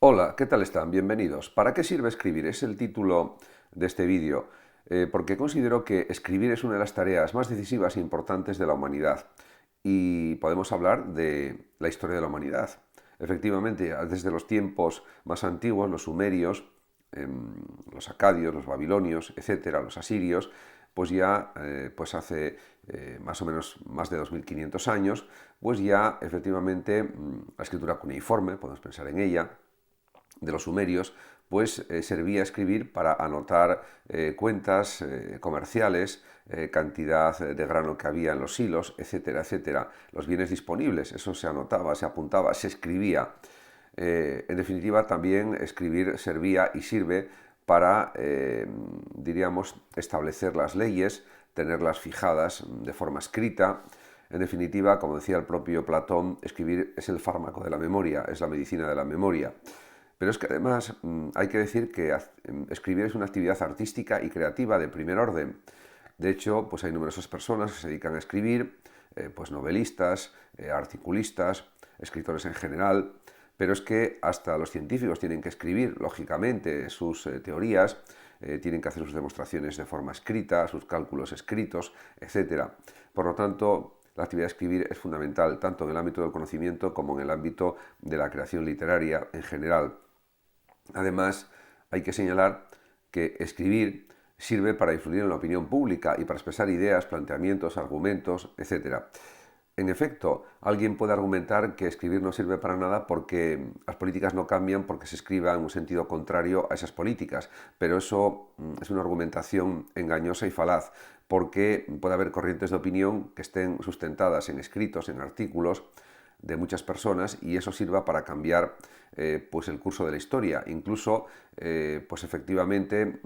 Hola, ¿qué tal están? Bienvenidos. ¿Para qué sirve escribir? Es el título de este vídeo, porque considero que escribir es una de las tareas más decisivas e importantes de la humanidad. Y podemos hablar de la historia de la humanidad. Efectivamente, desde los tiempos más antiguos, los sumerios, los acadios, los babilonios, etcétera, los asirios, pues ya pues hace más o menos más de 2500 años, pues ya efectivamente la escritura cuneiforme, podemos pensar en ella, de los sumerios, pues servía escribir para anotar cuentas comerciales, cantidad de grano que había en los silos, etcétera, etcétera, los bienes disponibles, eso se anotaba, se apuntaba, se escribía. En definitiva, también escribir servía y sirve para, diríamos, establecer las leyes, tenerlas fijadas de forma escrita. En definitiva, como decía el propio Platón, escribir es el fármaco de la memoria, es la medicina de la memoria. Pero es que además hay que decir que escribir es una actividad artística y creativa de primer orden. De hecho, pues hay numerosas personas que se dedican a escribir, pues novelistas, articulistas, escritores en general, pero es que hasta los científicos tienen que escribir, lógicamente, sus teorías, tienen que hacer sus demostraciones de forma escrita, sus cálculos escritos, etc. Por lo tanto, la actividad de escribir es fundamental tanto en el ámbito del conocimiento como en el ámbito de la creación literaria en general. Además, hay que señalar que escribir sirve para influir en la opinión pública y para expresar ideas, planteamientos, argumentos, etc. En efecto, alguien puede argumentar que escribir no sirve para nada porque las políticas no cambian porque se escriba en un sentido contrario a esas políticas, pero eso es una argumentación engañosa y falaz, porque puede haber corrientes de opinión que estén sustentadas en escritos, en artículos de muchas personas y eso sirva para cambiar pues el curso de la historia. Incluso, pues efectivamente,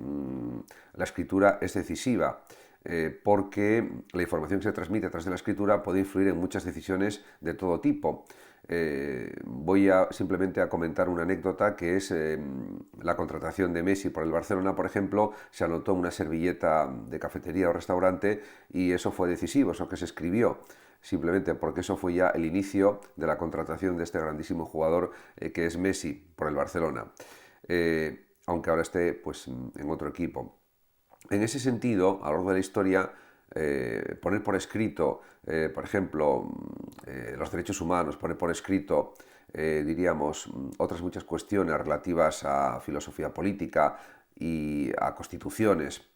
la escritura es decisiva. Porque la información que se transmite a través de la escritura puede influir en muchas decisiones de todo tipo. Voy simplemente a comentar una anécdota que es la contratación de Messi por el Barcelona, por ejemplo, se anotó en una servilleta de cafetería o restaurante y eso fue decisivo, eso que se escribió, simplemente porque eso fue ya el inicio de la contratación de este grandísimo jugador que es Messi por el Barcelona, aunque ahora esté pues, en otro equipo. En ese sentido, a lo largo de la historia, poner por escrito, por ejemplo, los derechos humanos, poner por escrito, diríamos, otras muchas cuestiones relativas a filosofía política y a constituciones,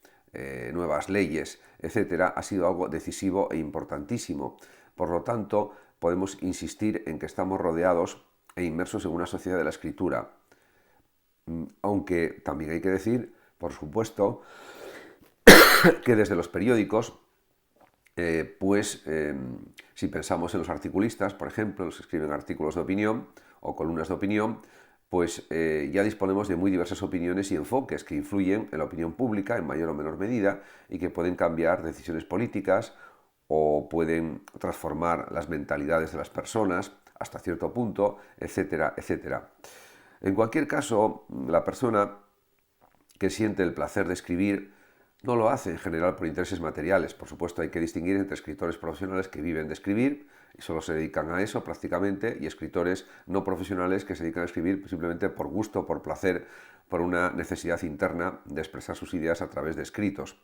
nuevas leyes, etcétera, ha sido algo decisivo e importantísimo. Por lo tanto, podemos insistir en que estamos rodeados e inmersos en una sociedad de la escritura. Aunque también hay que decir, por supuesto, que desde los periódicos, si pensamos en los articulistas, por ejemplo, los que escriben artículos de opinión o columnas de opinión, pues ya disponemos de muy diversas opiniones y enfoques que influyen en la opinión pública en mayor o menor medida y que pueden cambiar decisiones políticas o pueden transformar las mentalidades de las personas hasta cierto punto, etcétera, etcétera. En cualquier caso, la persona que siente el placer de escribir no lo hace en general por intereses materiales. Por supuesto, hay que distinguir entre escritores profesionales que viven de escribir y solo se dedican a eso prácticamente, y escritores no profesionales que se dedican a escribir simplemente por gusto, por placer, por una necesidad interna de expresar sus ideas a través de escritos.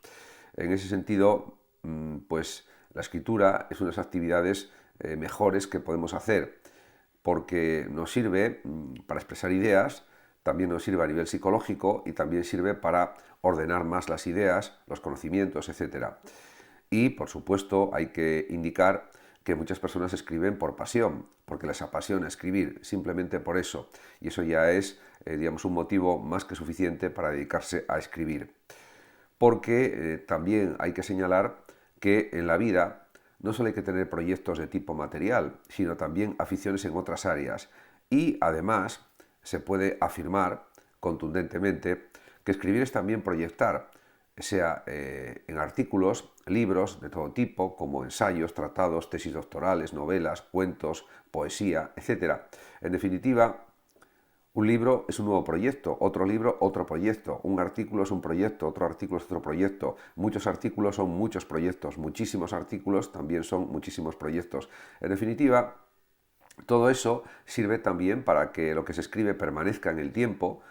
En ese sentido, pues la escritura es una de las actividades mejores que podemos hacer, porque nos sirve para expresar ideas, también nos sirve a nivel psicológico y también sirve para ordenar más las ideas, los conocimientos, etc. Y, por supuesto, hay que indicar que muchas personas escriben por pasión, porque les apasiona escribir, simplemente por eso. Y eso ya es, digamos, un motivo más que suficiente para dedicarse a escribir. Porque también hay que señalar que en la vida no solo hay que tener proyectos de tipo material, sino también aficiones en otras áreas. Y además se puede afirmar contundentemente que escribir es también proyectar, sea en artículos, libros de todo tipo, como ensayos, tratados, tesis doctorales, novelas, cuentos, poesía, etc. En definitiva, un libro es un nuevo proyecto, otro libro, otro proyecto, un artículo es un proyecto, otro artículo es otro proyecto, muchos artículos son muchos proyectos, muchísimos artículos también son muchísimos proyectos. En definitiva, Todo eso sirve también para que lo que se escribe permanezca en el tiempo,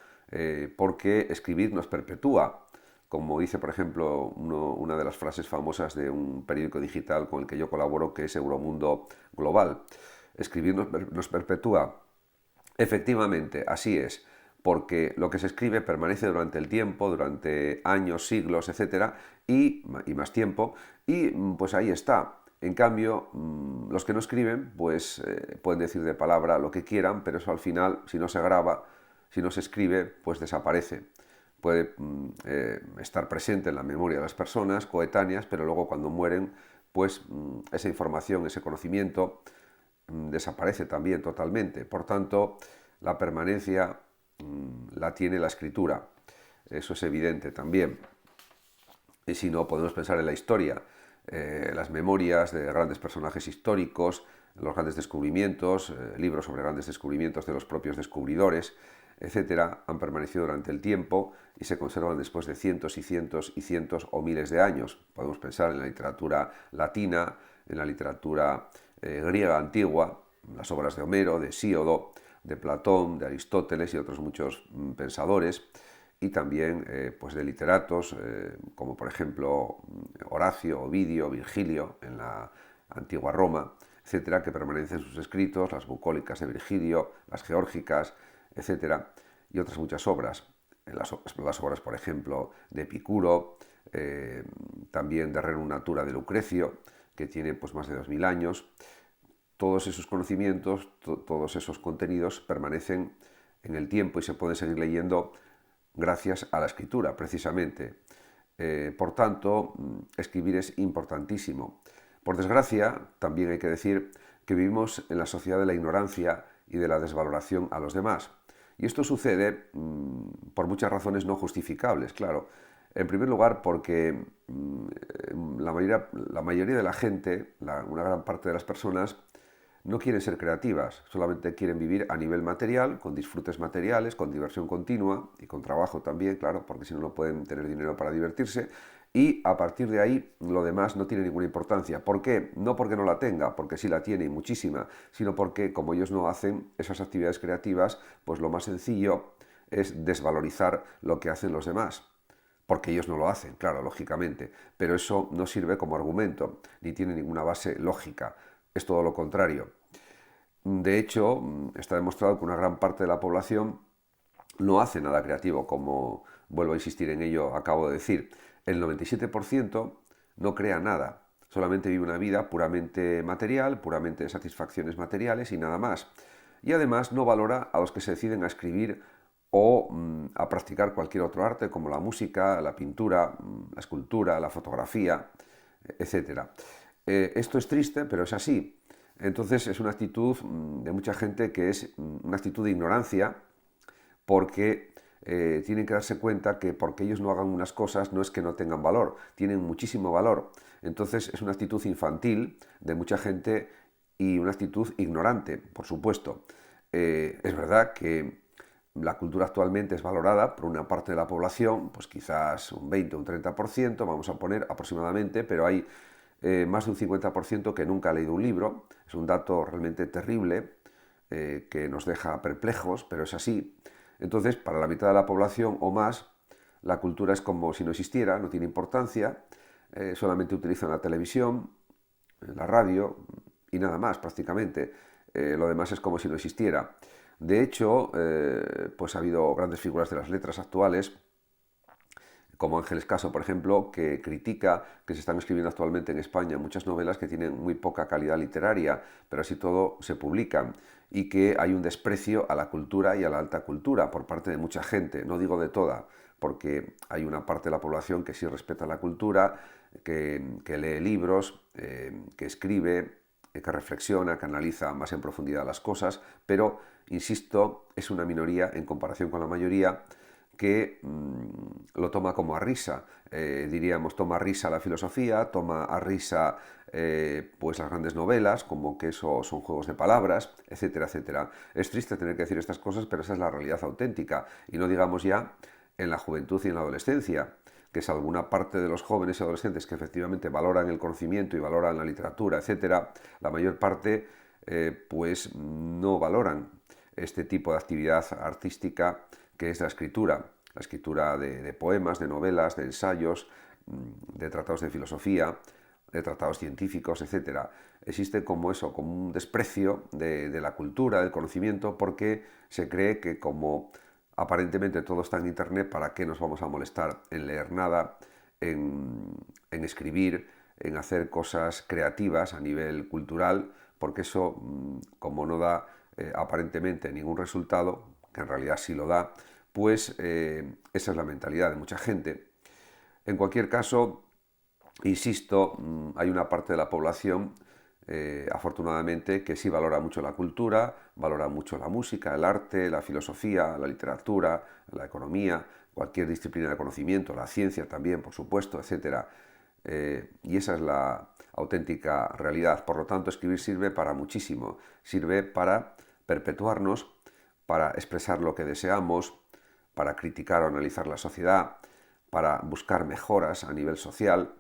porque escribir nos perpetúa. Como dice, por ejemplo, una de las frases famosas de un periódico digital con el que yo colaboro, que es Euromundo Global. Escribir nos perpetúa. Efectivamente, así es, porque lo que se escribe permanece durante el tiempo, durante años, siglos, etcétera, y más tiempo, y pues ahí está. En cambio, los que no escriben, pues pueden decir de palabra lo que quieran, pero eso al final, si no se graba, si no se escribe, pues desaparece. Puede estar presente en la memoria de las personas coetáneas, pero luego cuando mueren, pues esa información, ese conocimiento, desaparece también totalmente. Por tanto, la permanencia la tiene la escritura. Eso es evidente también. Y si no, podemos pensar en la historia, las memorias de grandes personajes históricos, los grandes descubrimientos, libros sobre grandes descubrimientos de los propios descubridores, etcétera, han permanecido durante el tiempo y se conservan después de cientos y cientos y cientos o miles de años. Podemos pensar en la literatura latina, en la literatura griega antigua, las obras de Homero, de Hesíodo, de Platón, de Aristóteles y otros muchos pensadores, y también pues de literatos como por ejemplo Horacio, Ovidio, Virgilio en la antigua Roma, etcétera, que permanecen en sus escritos, las bucólicas de Virgilio, las geórgicas, etcétera, y otras muchas obras. Las obras, por ejemplo, de Epicuro, también de Rerum Natura de Lucrecio, que tiene pues más de 2000 años. Todos esos conocimientos, todos esos contenidos permanecen en el tiempo y se pueden seguir leyendo gracias a la escritura, precisamente. Por tanto, escribir es importantísimo. Por desgracia, también hay que decir que vivimos en la sociedad de la ignorancia y de la desvaloración a los demás. Y esto sucede por muchas razones no justificables, claro. En primer lugar, porque la mayoría de la gente, una gran parte de las personas, no quieren ser creativas, solamente quieren vivir a nivel material, con disfrutes materiales, con diversión continua y con trabajo también, claro, porque si no, no pueden tener dinero para divertirse. Y a partir de ahí, lo demás no tiene ninguna importancia. ¿Por qué? No porque no la tenga, porque sí la tiene y muchísima, sino porque como ellos no hacen esas actividades creativas, pues lo más sencillo es desvalorizar lo que hacen los demás. Porque ellos no lo hacen, claro, lógicamente, pero eso no sirve como argumento, ni tiene ninguna base lógica, es todo lo contrario. De hecho, está demostrado que una gran parte de la población no hace nada creativo, como vuelvo a insistir en ello, acabo de decir. El 97% no crea nada, solamente vive una vida puramente material, puramente de satisfacciones materiales y nada más. Y además no valora a los que se deciden a escribir o a practicar cualquier otro arte, como la música, la pintura, la escultura, la fotografía, etcétera. Esto es triste, pero es así. Entonces es una actitud de mucha gente que es una actitud de ignorancia, porque tienen que darse cuenta que porque ellos no hagan unas cosas no es que no tengan valor, tienen muchísimo valor. Entonces es una actitud infantil de mucha gente y una actitud ignorante, por supuesto. Es verdad que la cultura actualmente es valorada por una parte de la población, pues quizás un 20 o un 30%, vamos a poner aproximadamente, pero hay más de un 50% que nunca ha leído un libro. Es un dato realmente terrible, que nos deja perplejos, pero es así. Entonces, para la mitad de la población o más, la cultura es como si no existiera, no tiene importancia, solamente utilizan la televisión, la radio y nada más prácticamente. Lo demás es como si no existiera. De hecho, pues ha habido grandes figuras de las letras actuales, como Ángeles Caso, por ejemplo, que critica que se están escribiendo actualmente en España muchas novelas que tienen muy poca calidad literaria, pero así todo se publican, y que hay un desprecio a la cultura y a la alta cultura por parte de mucha gente, no digo de toda, porque hay una parte de la población que sí respeta la cultura, que lee libros, que escribe, que reflexiona, que analiza más en profundidad las cosas, pero, insisto, es una minoría en comparación con la mayoría, que lo toma como a risa. Diríamos, toma a risa la filosofía, toma a risa pues las grandes novelas, como que eso son juegos de palabras, etcétera, etcétera. Es triste tener que decir estas cosas, pero esa es la realidad auténtica. Y no digamos ya en la juventud y en la adolescencia, que es alguna parte de los jóvenes y adolescentes que efectivamente valoran el conocimiento y valoran la literatura, etcétera, la mayor parte pues no valoran este tipo de actividad artística que es la escritura de poemas, de novelas, de ensayos, de tratados de filosofía, de tratados científicos, etc. Existe como eso, como un desprecio de la cultura, del conocimiento, porque se cree que como aparentemente todo está en Internet, ¿para qué nos vamos a molestar en leer nada, en escribir, en hacer cosas creativas a nivel cultural? Porque eso, como no da aparentemente ningún resultado, que en realidad sí lo da, pues esa es la mentalidad de mucha gente. En cualquier caso, insisto, hay una parte de la población, afortunadamente, que sí valora mucho la cultura, valora mucho la música, el arte, la filosofía, la literatura, la economía, cualquier disciplina de conocimiento, la ciencia también, por supuesto, etc. Y esa es la auténtica realidad. Por lo tanto, escribir sirve para muchísimo. Sirve para perpetuarnos, para expresar lo que deseamos, para criticar o analizar la sociedad, para buscar mejoras a nivel social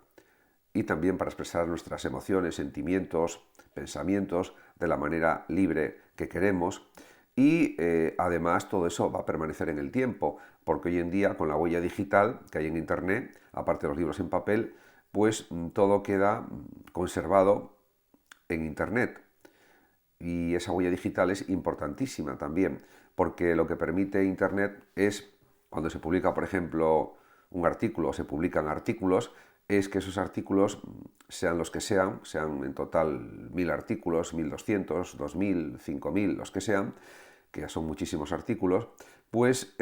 y también para expresar nuestras emociones, sentimientos, pensamientos de la manera libre que queremos. Y además todo eso va a permanecer en el tiempo, porque hoy en día con la huella digital que hay en Internet, aparte de los libros en papel, pues todo queda conservado en Internet. Y esa huella digital es importantísima también, porque lo que permite Internet es, cuando se publica, por ejemplo, un artículo o se publican artículos, es que esos artículos, sean los que sean en total 1000 artículos, 1200, 2000, 5000, los que sean, que ya son muchísimos artículos, pues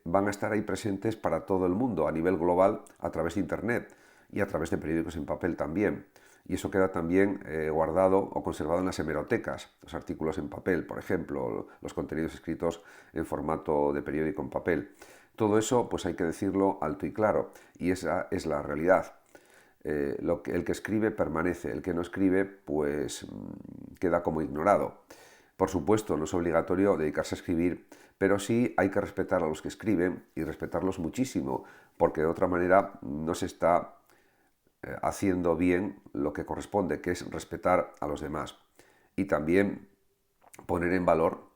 van a estar ahí presentes para todo el mundo a nivel global a través de Internet y a través de periódicos en papel también. Y eso queda también guardado o conservado en las hemerotecas, los artículos en papel, por ejemplo, los contenidos escritos en formato de periódico en papel. Todo eso, pues hay que decirlo alto y claro, y esa es la realidad. El que escribe permanece, el que no escribe, pues queda como ignorado. Por supuesto, no es obligatorio dedicarse a escribir, pero sí hay que respetar a los que escriben y respetarlos muchísimo, porque de otra manera no se está haciendo bien lo que corresponde, que es respetar a los demás. Y también poner en valor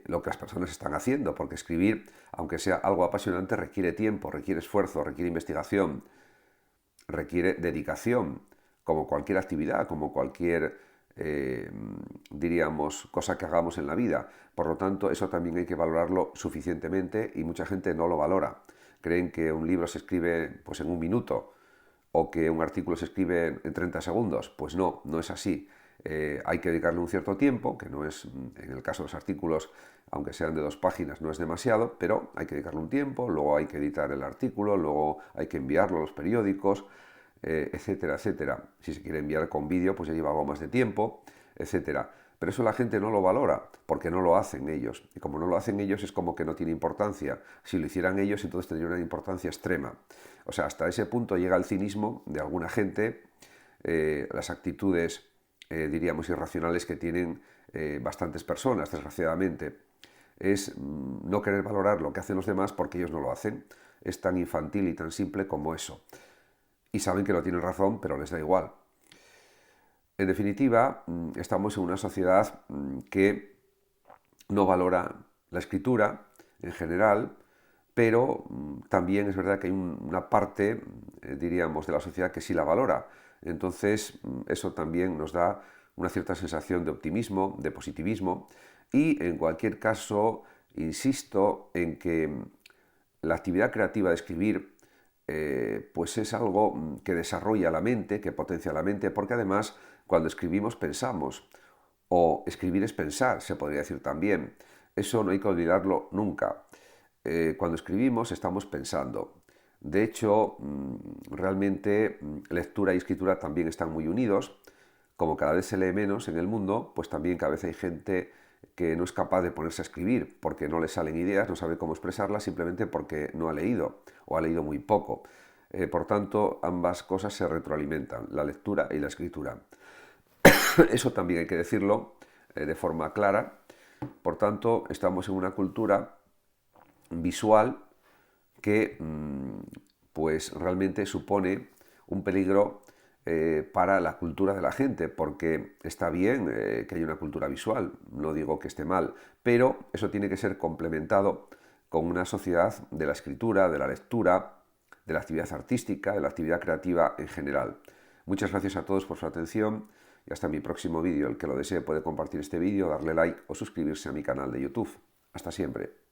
lo que las personas están haciendo, porque escribir, aunque sea algo apasionante, requiere tiempo, requiere esfuerzo, requiere investigación, requiere dedicación, como cualquier actividad, como cualquier, diríamos, cosa que hagamos en la vida. Por lo tanto, eso también hay que valorarlo suficientemente y mucha gente no lo valora. Creen que un libro se escribe pues, en un minuto o que un artículo se escribe en 30 segundos. Pues no, no es así. Hay que dedicarle un cierto tiempo, que no es, en el caso de los artículos, aunque sean de 2 páginas, no es demasiado, pero hay que dedicarle un tiempo, luego hay que editar el artículo, luego hay que enviarlo a los periódicos, etcétera, etcétera. Si se quiere enviar con vídeo, pues ya lleva algo más de tiempo, etcétera. Pero eso la gente no lo valora, porque no lo hacen ellos. Y como no lo hacen ellos, es como que no tiene importancia. Si lo hicieran ellos, entonces tendría una importancia extrema. O sea, hasta ese punto llega el cinismo de alguna gente, las actitudes, diríamos, irracionales que tienen bastantes personas, desgraciadamente. Es no querer valorar lo que hacen los demás porque ellos no lo hacen. Es tan infantil y tan simple como eso. Y saben que no tienen razón, pero les da igual. En definitiva, estamos en una sociedad que no valora la escritura en general, pero también es verdad que hay una parte, diríamos, de la sociedad que sí la valora. Entonces, eso también nos da una cierta sensación de optimismo, de positivismo, y en cualquier caso, insisto en que la actividad creativa de escribir pues es algo que desarrolla la mente, que potencia la mente, porque además cuando escribimos pensamos, o escribir es pensar, se podría decir también. Eso no hay que olvidarlo nunca. Cuando escribimos estamos pensando. De hecho, realmente lectura y escritura también están muy unidos. Como cada vez se lee menos en el mundo, pues también cada vez hay gente que no es capaz de ponerse a escribir porque no le salen ideas, no sabe cómo expresarlas, simplemente porque no ha leído o ha leído muy poco. Por tanto, ambas cosas se retroalimentan, la lectura y la escritura. Eso también hay que decirlo de forma clara. Por tanto, estamos en una cultura visual que pues realmente supone un peligro para la cultura de la gente, porque está bien que haya una cultura visual, no digo que esté mal, pero eso tiene que ser complementado con una sociedad de la escritura, de la lectura, de la actividad artística, de la actividad creativa en general. Muchas gracias a todos por su atención y hasta mi próximo vídeo. El que lo desee puede compartir este vídeo, darle like o suscribirse a mi canal de YouTube. Hasta siempre.